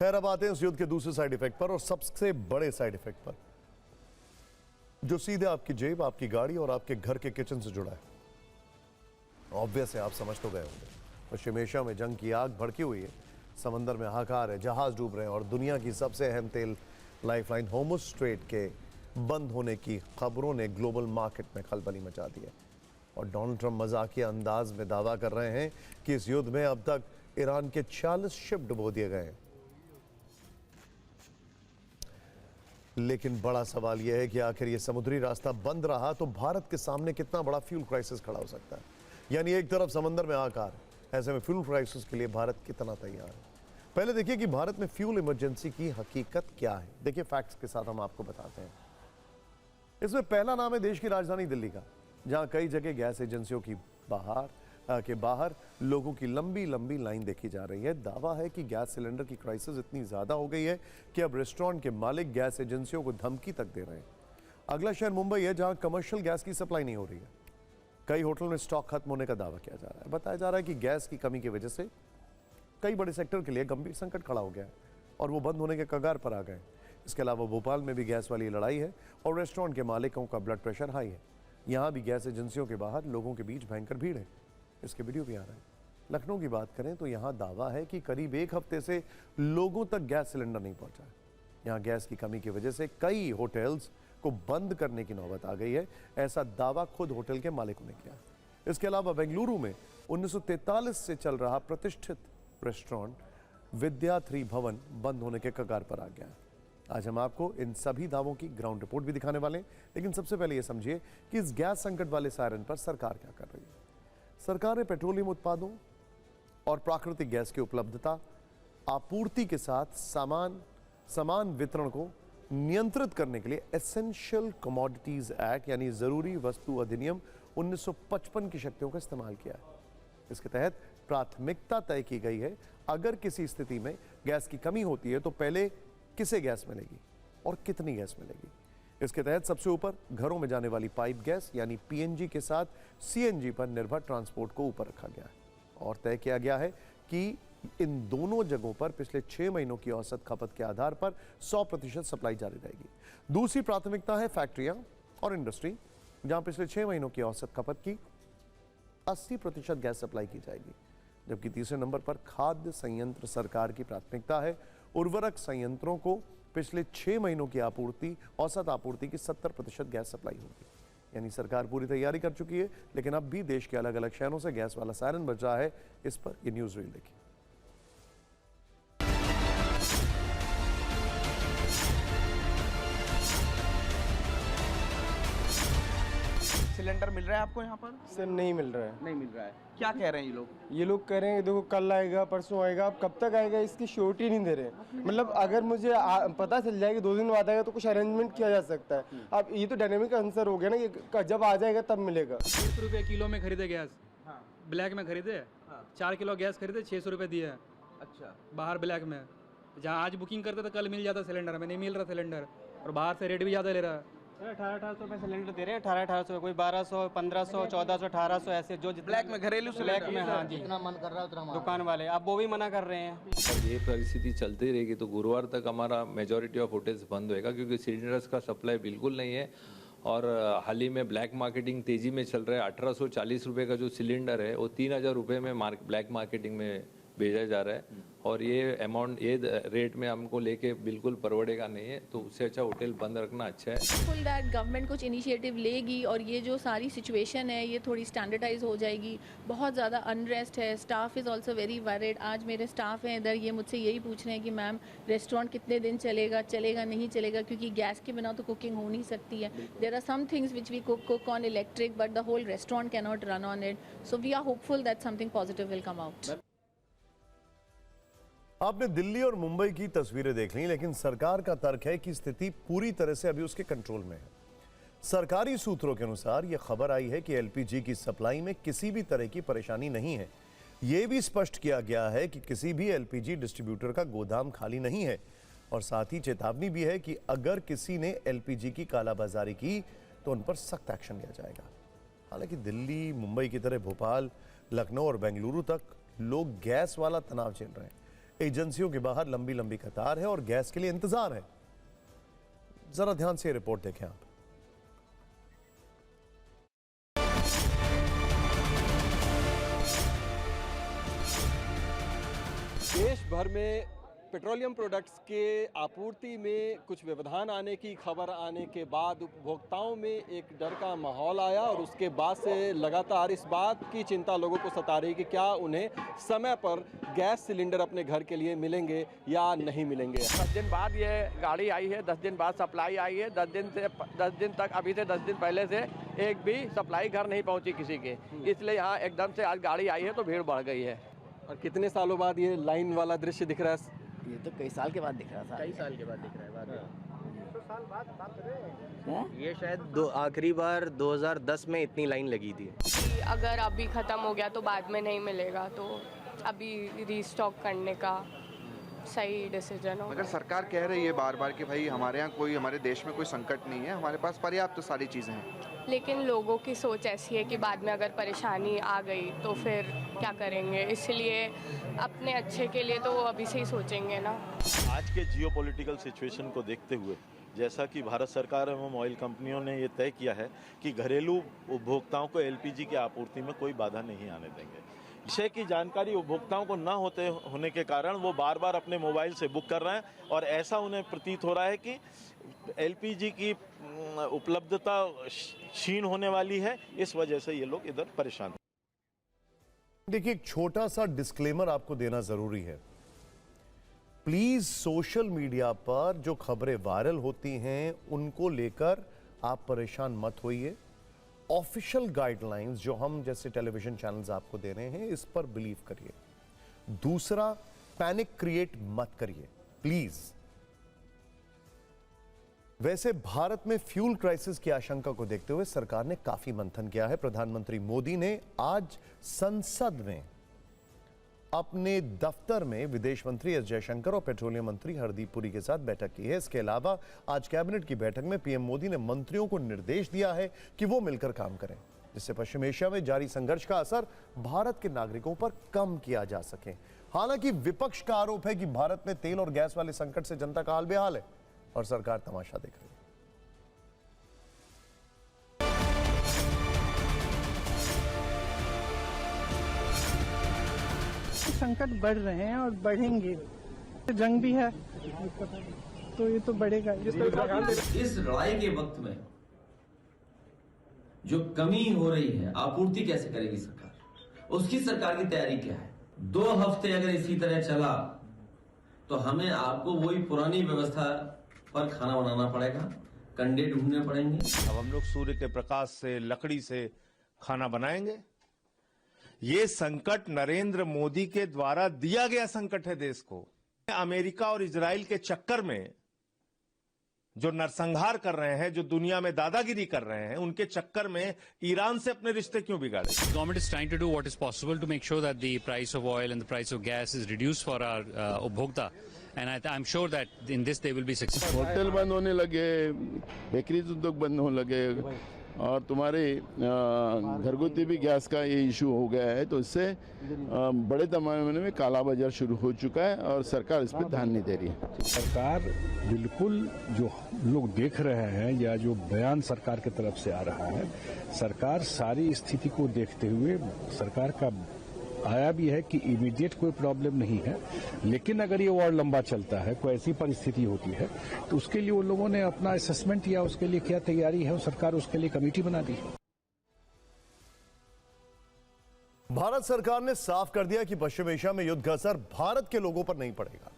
खैर, अब आते हैं इस युद्ध के दूसरे साइड इफेक्ट पर और सबसे बड़े साइड इफेक्ट पर, जो सीधे आपकी जेब, आपकी गाड़ी और आपके घर के किचन से जुड़ा है। ऑब्वियस है, आप समझ तो गए होंगे। पश्चिम एशिया में जंग की आग भड़की हुई है, समंदर में हाहाकार है, जहाज डूब रहे हैं और दुनिया की सबसे अहम तेल लाइफलाइन होर्मुज स्ट्रेट के बंद होने की खबरों ने ग्लोबल मार्केट में खलबली मचा दी है। और डोनाल्ड ट्रंप मजाकिया अंदाज में दावा कर रहे हैं कि इस युद्ध में अब तक ईरान के 40 शिप डुबो दिए गए हैं। लेकिन बड़ा सवाल यह है कि आखिर ये समुद्री रास्ता बंद रहा तो भारत के सामने कितना बड़ा फ्यूल क्राइसिस खड़ा हो सकता है। यानी एक तरफ समंदर में हाहाकार, ऐसे में फ्यूल क्राइसिस के लिए भारत कितना तैयार है। पहले देखिए कि भारत में फ्यूल इमरजेंसी की हकीकत क्या है। देखिए, फैक्ट्स के साथ हम आपको बताते हैं। इसमें पहला नाम है देश की राजधानी दिल्ली का, जहां कई जगह गैस एजेंसियों की बाहर लोगों की लंबी लंबी लाइन देखी जा रही है। दावा है कि गैस सिलेंडर की क्राइसिस इतनी ज्यादा हो गई है कि अब रेस्टोरेंट के मालिक गैस एजेंसियों को धमकी तक दे रहे हैं। अगला शहर मुंबई है, जहां कमर्शियल गैस की सप्लाई नहीं हो रही है। कई होटल में स्टॉक खत्म होने का दावा किया जा रहा है। बताया जा रहा है कि गैस की कमी की वजह से कई बड़े सेक्टर के लिए गंभीर संकट खड़ा हो गया है और वो बंद होने के कगार पर आ गए। इसके अलावा भोपाल में भी गैस वाली लड़ाई है और रेस्टोरेंट के मालिकों का ब्लड प्रेशर हाई है। यहाँ भी गैस एजेंसियों के बाहर लोगों के बीच भयंकर भीड़ है। इसके वीडियो भी आ रहा है। लखनऊ की बात करें तो यहाँ दावा है कि करीब एक हफ्ते से लोगों तक गैस सिलेंडर नहीं पहुंचा है। यहाँ गैस की कमी की वजह से कई होटल्स को बंद करने की नौबत आ गई है। ऐसा दावा खुद होटल के मालिकों ने किया। इसके अलावा बेंगलुरु में 1943 से चल रहा प्रतिष्ठित रेस्टोरेंट विद्यार्थी भवन बंद होने के कगार पर आ गया है। आज हम आपको इन सभी दावों की ग्राउंड रिपोर्ट भी दिखाने वाले हैं, लेकिन सबसे पहले यह समझिए कि इस गैस संकट वाले सायरन पर सरकार क्या कर रही है। सरकार ने पेट्रोलियम उत्पादों और प्राकृतिक गैस की उपलब्धता, आपूर्ति के साथ समान वितरण को नियंत्रित करने के लिए एसेंशियल कमोडिटीज एक्ट यानी जरूरी वस्तु अधिनियम 1955 की शक्तियों का इस्तेमाल किया है। इसके तहत प्राथमिकता तय की गई है। अगर किसी स्थिति में गैस की कमी होती है तो पहले किसे गैस मिलेगी और कितनी गैस मिलेगी। इसके तहत सबसे ऊपर घरों में जाने वाली पाइप गैस यानी पीएनजी के साथ सीएनजी पर निर्भर ट्रांसपोर्ट को ऊपर रखा गया है और तय किया गया है कि इन दोनों जगहों पर पिछले 6 महीनों की औसत खपत के आधार पर 100% सप्लाई जारी रहेगी। दूसरी प्राथमिकता है फैक्ट्रियां और इंडस्ट्री, जहां पिछले 6 महीनों की औसत खपत की 80% गैस सप्लाई की जाएगी। जबकि तीसरे नंबर पर खाद्य संयंत्र सरकार की प्राथमिकता है। उर्वरक संयंत्रों को पिछले 6 महीनों की औसत आपूर्ति की 70% गैस सप्लाई होगी। यानी सरकार पूरी तैयारी कर चुकी है, लेकिन अब भी देश के अलग अलग शहरों से गैस वाला सायरन बज रहा है। इस पर ये न्यूज रील देखिए। सिलेंडर मिल रहा है आपको यहाँ पर? सर नहीं मिल रहा है। नहीं मिल रहा है। क्या कह रहे हैं ये लोग? ये लोग कह रहे हैं देखो कल आएगा, परसों आएगा। अब कब तक आएगा इसकी श्योरिटी नहीं दे रहे। मतलब अगर मुझे पता चल जाए कि 2 दिन बाद आएगा तो कुछ अरेंजमेंट किया जा सकता है। अब ये तो डायनेमिक आंसर हो गया ना कि जब आ जाएगा तब मिलेगा। 600 रुपये किलो में खरीदे गैस। हाँ। ब्लैक में खरीदे। हाँ। 4 किलो गैस खरीदे, 600 रुपये दिए। अच्छा। बाहर ब्लैक में, जहाँ आज बुकिंग करते तो कल मिल जाता सिलेंडर, में नहीं मिल रहा सिलेंडर और बाहर से रेट भी ज़्यादा ले रहा है। 1800 रुपये सिलेंडर दे रहे हैं। 1800 कोई 1200, 1500, 1400, 1800 ऐसे जो ब्लैक में घरेलू ब्लैक में। हाँ जी, जितना मन कर रहा है उतना दुकान वाले अब वो भी मना कर रहे हैं। ये परिस्थिति चलती रहेगी तो गुरुवार तक हमारा मेजॉरिटी ऑफ होटल्स बंद होएगा, क्योंकि सिलेंडर्स का सप्लाई बिल्कुल नहीं है। और हाल ही में ब्लैक मार्केटिंग तेजी में चल रहा है। 1840 रुपये का जो सिलेंडर है वो 3000 रुपये में ब्लैक मार्केटिंग में भेजा जा रहा है और ये अमाउंट, ये रेट में हमको लेके बिल्कुल परवड़ेगा नहीं है। तो उससे अच्छा होटल बंद रखना अच्छा है। फुल दैट गवर्नमेंट कुछ इनिशिएटिव लेगी और ये जो सारी सिचुएशन है ये थोड़ी स्टैंडर्डाइज हो जाएगी। बहुत ज़्यादा अनरेस्ट है, staff is also very worried. आज मेरे स्टाफ हैं इधर, ये मुझसे यही पूछ रहे हैं कि मैम रेस्टोरेंट कितने दिन चलेगा नहीं चलेगा, क्योंकि गैस के बिना तो कुकिंग हो नहीं सकती है। There are some things which we cook on electric but the whole restaurant can not run on it. So we are hopeful that something positive will come out. आपने दिल्ली और मुंबई की तस्वीरें देख ली, लेकिन सरकार का तर्क है कि स्थिति पूरी तरह से अभी उसके कंट्रोल में है। सरकारी सूत्रों के अनुसार यह खबर आई है कि एलपीजी की सप्लाई में किसी भी तरह की परेशानी नहीं है। यह भी स्पष्ट किया गया है कि किसी भी एलपीजी डिस्ट्रीब्यूटर का गोदाम खाली नहीं है और साथ ही चेतावनी भी है कि अगर किसी ने एलपीजी की कालाबाजारी की तो उन पर सख्त एक्शन लिया जाएगा। हालांकि दिल्ली, मुंबई की तरह भोपाल, लखनऊ और बेंगलुरु तक लोग गैस वाला तनाव झेल रहे हैं। एजेंसियों के बाहर लंबी लंबी कतार है और गैस के लिए इंतजार है। जरा ध्यान से रिपोर्ट देखें आप। देश भर में पेट्रोलियम प्रोडक्ट्स के आपूर्ति में कुछ व्यवधान आने की खबर आने के बाद उपभोक्ताओं में एक डर का माहौल आया और उसके बाद से लगातार इस बात की चिंता लोगों को सता रही कि क्या उन्हें समय पर गैस सिलेंडर अपने घर के लिए मिलेंगे या नहीं मिलेंगे। 10 दिन बाद ये गाड़ी आई है, 10 दिन बाद सप्लाई आई है। 10 दिन तक अभी से 10 दिन पहले से एक भी सप्लाई घर नहीं पहुंची किसी के, इसलिए यहाँ एकदम से आज गाड़ी आई है तो भीड़ बढ़ गई है। और कितने सालों बाद ये लाइन वाला दृश्य दिख रहा है? ये तो कई साल के बाद दिख रहा था। कई साल के बाद दिख रहा है। 100 साल बाद बात कर रहे हैं। ये शायद आखिरी बार 2010 में इतनी लाइन लगी थी। अगर अभी ख़त्म हो गया तो बाद में नहीं मिलेगा, तो अभी रीस्टॉक करने का सही डिसीजन हो। मगर सरकार कह रही है बार बार कि भाई हमारे यहाँ कोई, हमारे देश में कोई संकट नहीं है, हमारे पास पर्याप्त तो सारी चीज़ें हैं। लेकिन लोगों की सोच ऐसी है कि बाद में अगर परेशानी आ गई तो फिर क्या करेंगे, इसलिए अपने अच्छे के लिए तो वो अभी से ही सोचेंगे ना। आज के जियोपॉलिटिकल सिचुएशन को देखते हुए जैसा कि भारत सरकार एवं ऑयल कंपनियों ने ये तय किया है कि घरेलू उपभोक्ताओं को एलपीजी की आपूर्ति में कोई बाधा नहीं आने देंगे। विषय की जानकारी उपभोक्ताओं को न होने के कारण वो बार बार अपने मोबाइल से बुक कर रहे हैं और ऐसा उन्हें प्रतीत हो रहा है कि एलपीजी की उपलब्धता क्षीण होने वाली है, इस वजह से ये लोग इधर परेशान हैं। देखिए, एक छोटा सा डिस्क्लेमर आपको देना जरूरी है। प्लीज सोशल मीडिया पर जो खबरें वायरल होती हैं उनको लेकर आप परेशान मत होइए। ऑफिशियल गाइडलाइंस जो हम जैसे टेलीविजन चैनल्स आपको दे रहे हैं इस पर बिलीव करिए। दूसरा, पैनिक क्रिएट मत करिए प्लीज। वैसे भारत में फ्यूल क्राइसिस की आशंका को देखते हुए सरकार ने काफी मंथन किया है। प्रधानमंत्री मोदी ने आज संसद में अपने दफ्तर में विदेश मंत्री एस जयशंकर और पेट्रोलियम मंत्री हरदीप पुरी के साथ बैठक की है। इसके अलावा आज कैबिनेट की बैठक में पीएम मोदी ने मंत्रियों को निर्देश दिया है कि वो मिलकर काम करें, जिससे पश्चिम एशिया में जारी संघर्ष का असर भारत के नागरिकों पर कम किया जा सके। हालांकि विपक्ष का आरोप है कि भारत में तेल और गैस वाले संकट से जनता का हाल बेहाल है और सरकार तमाशा देख रही है। संकट बढ़ रहे हैं और बढ़ेंगे, जंग भी है तो ये तो बढ़ेगा। इस लड़ाई के वक्त में जो कमी हो रही है, आपूर्ति कैसे करेगी सरकार, उसकी सरकार की तैयारी क्या है। 2 हफ्ते अगर इसी तरह चला तो हमें आपको वही पुरानी व्यवस्था पर खाना बनाना पड़ेगा, कंडे ढूंढने पड़ेंगे। अब हम लोग सूर्य के प्रकाश से, लकड़ी से खाना बनाएंगे। ये संकट नरेंद्र मोदी के द्वारा दिया गया संकट है देश को। अमेरिका और इजराइल के चक्कर में जो नरसंहार कर रहे हैं, जो दुनिया में दादागिरी कर रहे हैं, उनके चक्कर में ईरान से अपने रिश्ते क्यों बिगाड़े? Government is trying to do what is possible to make sure that the price of oil and the price of gas is reduced for our उपभोक्ता, and I'm sure that in this they will be successful. Hotel बंद होने लगे, bakery उद्योग बंद होने लगे और तुम्हारे घरगुती भी गैस का ये इशू हो गया है, तो इससे बड़े पैमाने में काला बाजार शुरू हो चुका है और सरकार इस पर ध्यान नहीं दे रही है। सरकार बिल्कुल, जो लोग देख रहे हैं या जो बयान सरकार की तरफ से आ रहा है, सरकार सारी स्थिति को देखते हुए सरकार का आया भी है कि इमीडिएट कोई प्रॉब्लम नहीं है, लेकिन अगर ये और लंबा चलता है, कोई ऐसी परिस्थिति होती है, तो उसके लिए उन लोगों ने अपना असेसमेंट किया, उसके लिए क्या तैयारी है, सरकार उसके लिए कमेटी बना दी। भारत सरकार ने साफ कर दिया कि पश्चिम एशिया में युद्ध का असर भारत के लोगों पर नहीं पड़ेगा।